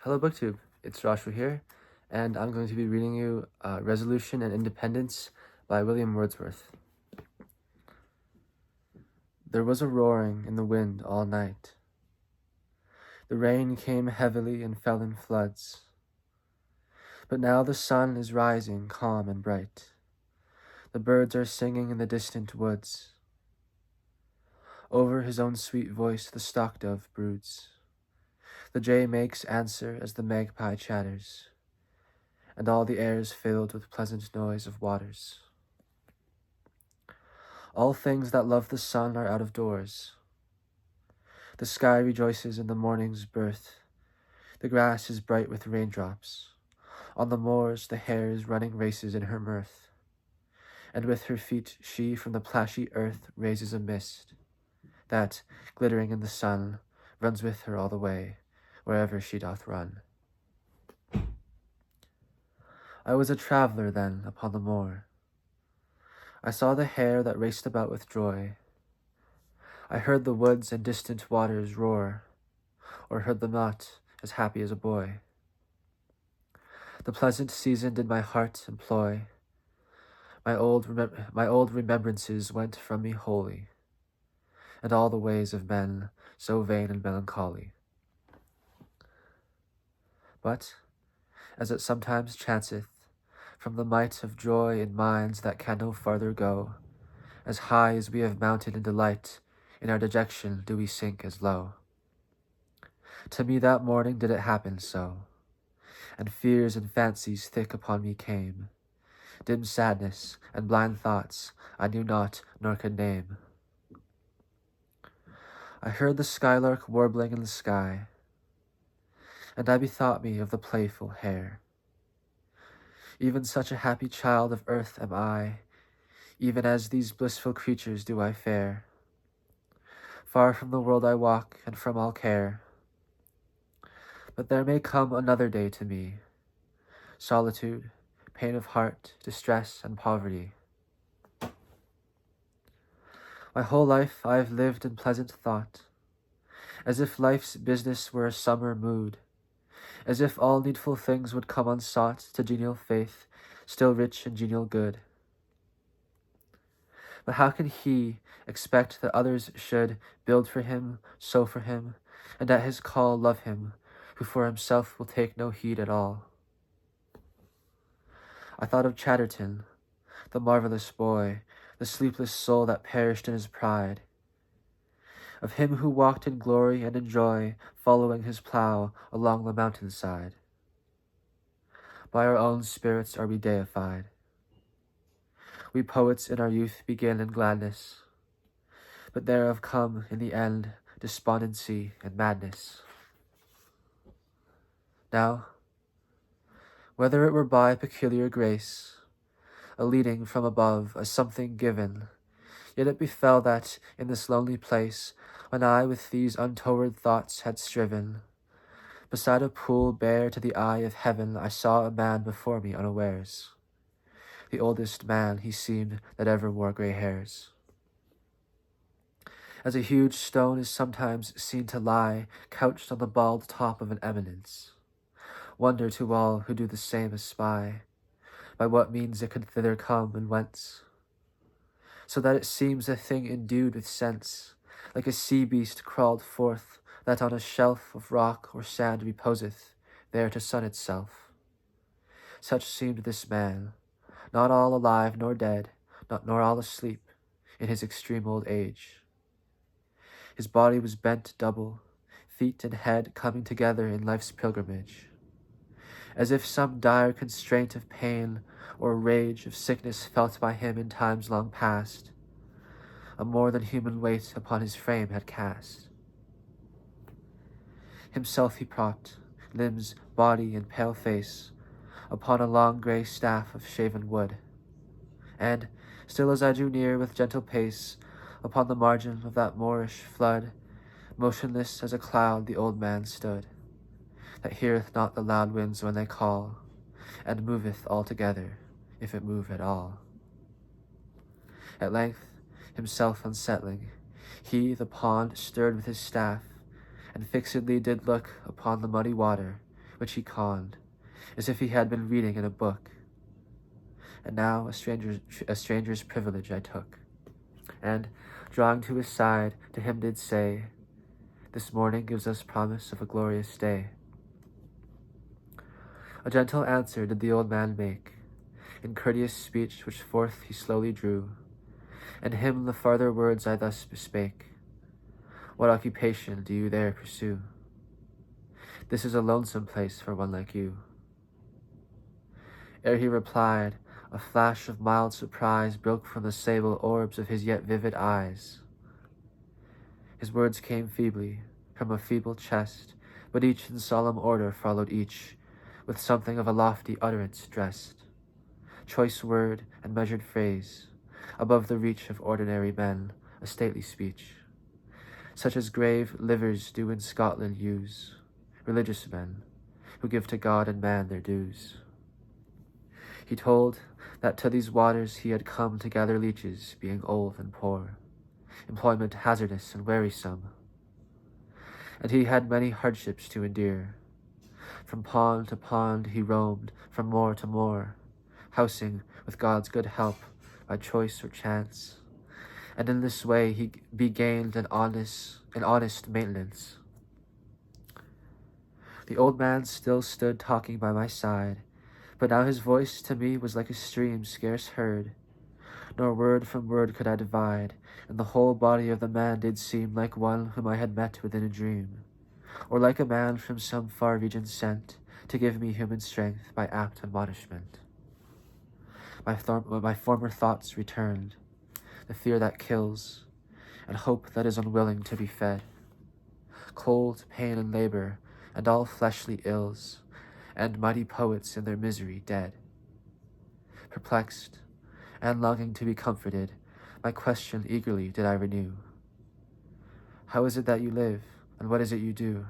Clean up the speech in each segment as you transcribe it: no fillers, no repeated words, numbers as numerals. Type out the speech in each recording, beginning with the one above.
Hello, BookTube. It's Joshua here, and I'm going to be reading you Resolution and Independence by William Wordsworth. There was a roaring in the wind all night. The rain came heavily and fell in floods. But now the sun is rising calm and bright. The birds are singing in the distant woods. Over his own sweet voice the stock-dove broods. The jay makes answer as the magpie chatters, and all the air is filled with pleasant noise of waters. All things that love the sun are out of doors. The sky rejoices in the morning's birth. The grass is bright with raindrops. On the moors the hare is running races in her mirth. And with her feet she from the plashy earth raises a mist, that, glittering in the sun, runs with her all the way, wherever she doth run. I was a traveller then upon the moor. I saw the hare that raced about with joy. I heard the woods and distant waters roar, or heard them not, as happy as a boy. The pleasant season did my heart employ. My old remembrances went from me wholly, and all the ways of men so vain and melancholy. But, as it sometimes chanceth, from the might of joy in minds that can no farther go, as high as we have mounted in delight, in our dejection do we sink as low. To me that morning did it happen so, and fears and fancies thick upon me came, dim sadness and blind thoughts I knew not nor could name. I heard the skylark warbling in the sky, and I bethought me of the playful hare. Even such a happy child of earth am I, even as these blissful creatures do I fare. Far from the world I walk, and from all care. But there may come another day to me, solitude, pain of heart, distress, and poverty. My whole life I have lived in pleasant thought, as if life's business were a summer mood, as if all needful things would come unsought to genial faith, still rich in genial good. But how can he expect that others should build for him, sow for him, and at his call love him, who for himself will take no heed at all? I thought of Chatterton, the marvelous boy, the sleepless soul that perished in his pride, of him who walked in glory and in joy, following his plough along the mountainside. By our own spirits are we deified. We poets in our youth begin in gladness, but there have come in the end despondency and madness. Now, whether it were by peculiar grace, a leading from above, a something given, yet it befell that, in this lonely place, when I with these untoward thoughts had striven, beside a pool bare to the eye of heaven, I saw a man before me unawares. The oldest man he seemed that ever wore grey hairs. As a huge stone is sometimes seen to lie, couched on the bald top of an eminence, wonder to all who do the same espy, by what means it could thither come and whence, so that it seems a thing endued with sense, like a sea beast crawled forth, that on a shelf of rock or sand reposeth, there to sun itself. Such seemed this man, not all alive nor dead, nor all asleep, in his extreme old age. His body was bent double, feet and head coming together in life's pilgrimage, as if some dire constraint of pain or rage of sickness felt by him in times long past, a more than human weight upon his frame had cast. Himself he propped, limbs, body, and pale face, upon a long grey staff of shaven wood, and, still as I drew near with gentle pace, upon the margin of that moorish flood, motionless as a cloud the old man stood, that heareth not the loud winds when they call, and moveth altogether, if it move at all. At length, himself unsettling, he the pond stirred with his staff, and fixedly did look upon the muddy water, which he conned, as if he had been reading in a book. And now a stranger's privilege I took, and, drawing to his side, to him did say, "This morning gives us promise of a glorious day." A gentle answer did the old man make, in courteous speech which forth he slowly drew, and him the farther words I thus bespake: "What occupation do you there pursue? This is a lonesome place for one like you." Ere he replied, a flash of mild surprise broke from the sable orbs of his yet vivid eyes. His words came feebly, from a feeble chest, but each in solemn order followed each, with something of a lofty utterance dressed, choice word and measured phrase, above the reach of ordinary men, a stately speech, such as grave livers do in Scotland use, religious men, who give to God and man their dues. He told that to these waters he had come to gather leeches, being old and poor, employment hazardous and wearisome, and he had many hardships to endure. From pond to pond he roamed, from moor to moor, housing, with God's good help, by choice or chance, and in this way he gained an honest maintenance. The old man still stood talking by my side, but now his voice to me was like a stream scarce heard, nor word from word could I divide, and the whole body of the man did seem like one whom I had met within a dream, or like a man from some far region sent to give me human strength by apt admonishment. My former thoughts returned, the fear that kills, and hope that is unwilling to be fed, cold, pain, and labor, and all fleshly ills, and mighty poets in their misery dead. Perplexed, and longing to be comforted, my question eagerly did I renew: "How is it that you live, and what is it you do?"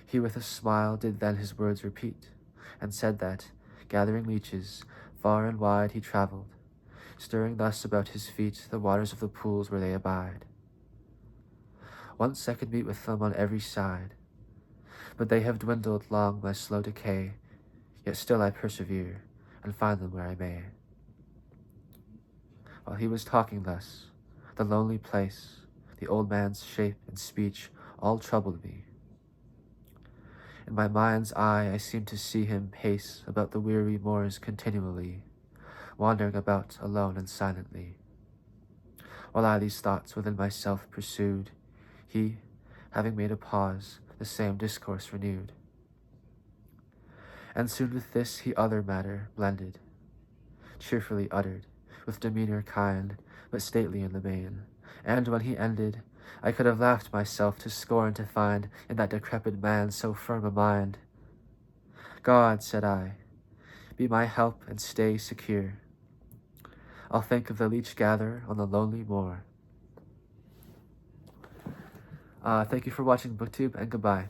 He with a smile did then his words repeat, and said that, gathering leeches, far and wide he travelled, stirring thus about his feet the waters of the pools where they abide. Once I could meet with them on every side, but they have dwindled long by slow decay, yet still I persevere, and find them where I may. While he was talking thus, the lonely place, the old man's shape and speech, all troubled me. In my mind's eye I seemed to see him pace about the weary moors continually, wandering about alone and silently. While I these thoughts within myself pursued, he, having made a pause, the same discourse renewed. And soon with this he other matter blended, cheerfully uttered, with demeanor kind, but stately in the main. And when he ended, I could have laughed myself to scorn to find in that decrepit man so firm a mind. "God," said I, "be my help and stay secure. I'll think of the leech gatherer on the lonely moor." Thank you for watching BookTube, and goodbye.